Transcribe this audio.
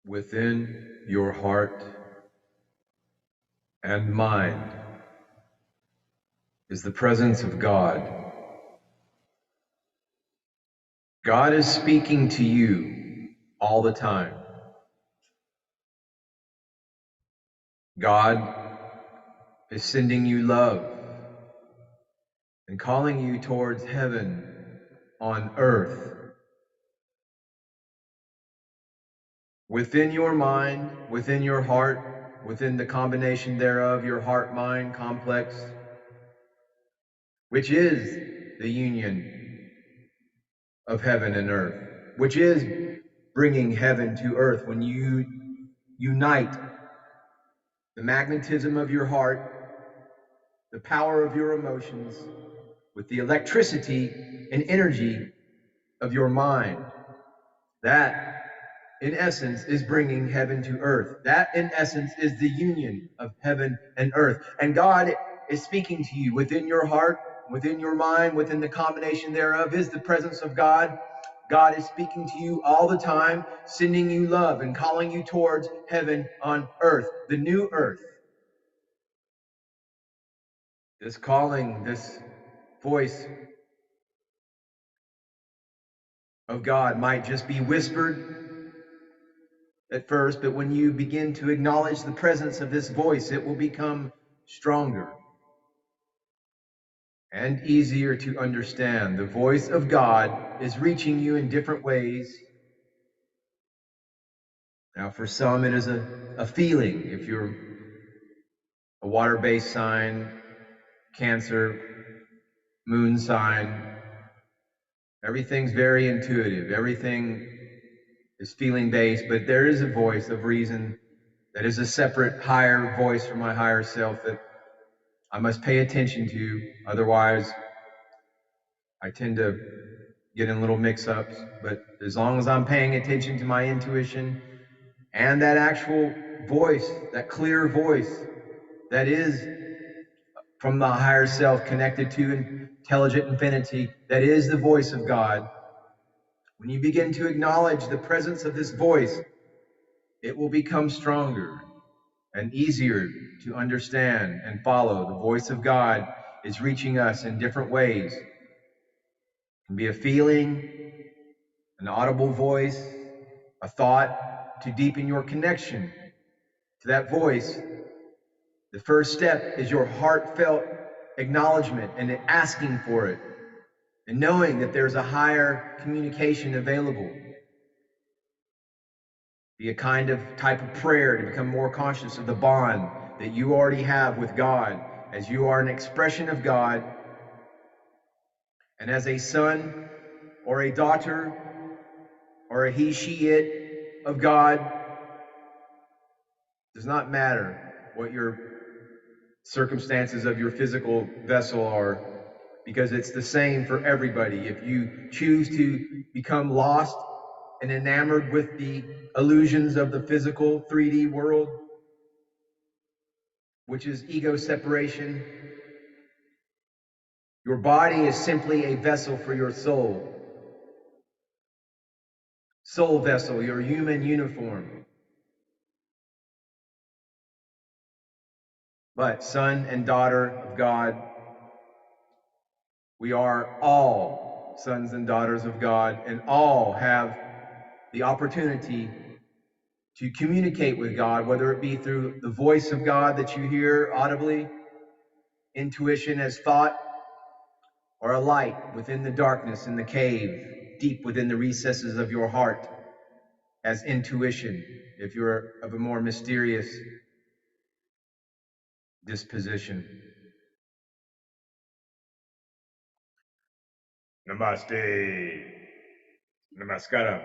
Within your heart and mind is the presence of God. God is speaking to you all the time. God is sending you love and calling you towards heaven on earth. Within your mind, within your heart, within the combination thereof, your heart-mind complex, which is the union of heaven and earth, which is bringing heaven to earth. When you unite the magnetism of your heart, the power of your emotions, with the electricity and energy of your mind, that in essence is bringing heaven to earth. That in essence is the union of heaven and earth. And God is speaking to you within your heart, within your mind, within the combination thereof is the presence of God. God is speaking to you all the time, sending you love and calling you towards heaven on earth, the new earth. This calling, this voice of God might just be whispered at first, but when you begin to acknowledge the presence of this voice, it will become stronger and easier to understand. The voice of God is reaching you in different ways. Now, for some, it is a feeling. If you're a water-based sign, Cancer, moon sign, everything's very intuitive. Everything is feeling-based, but there is a voice of reason that is a separate, higher voice from my higher self that I must pay attention to. Otherwise, I tend to get in little mix-ups. But as long as I'm paying attention to my intuition and that actual voice, that clear voice that is from the higher self connected to intelligent infinity, that is the voice of God, when you begin to acknowledge the presence of this voice, it will become stronger and easier to understand and follow. The voice of God is reaching us in different ways. It can be a feeling, an audible voice, a thought. To deepen your connection to that voice, the first step is your heartfelt acknowledgement and asking for it, and knowing that there's a higher communication available. Be a kind of type of prayer to become more conscious of the bond that you already have with God, as you are an expression of God, and as a son or a daughter or a he, she, it of God. Does not matter what your circumstances of your physical vessel are, because it's the same for everybody. If you choose to become lost and enamored with the illusions of the physical 3D world, which is ego separation, your body is simply a vessel for your soul. Soul vessel, your human uniform. But son and daughter of God, we are all sons and daughters of God, and all have the opportunity to communicate with God, whether it be through the voice of God that you hear audibly, intuition as thought, or a light within the darkness in the cave, deep within the recesses of your heart, as intuition, if you're of a more mysterious disposition. Namaste. Namaskaram.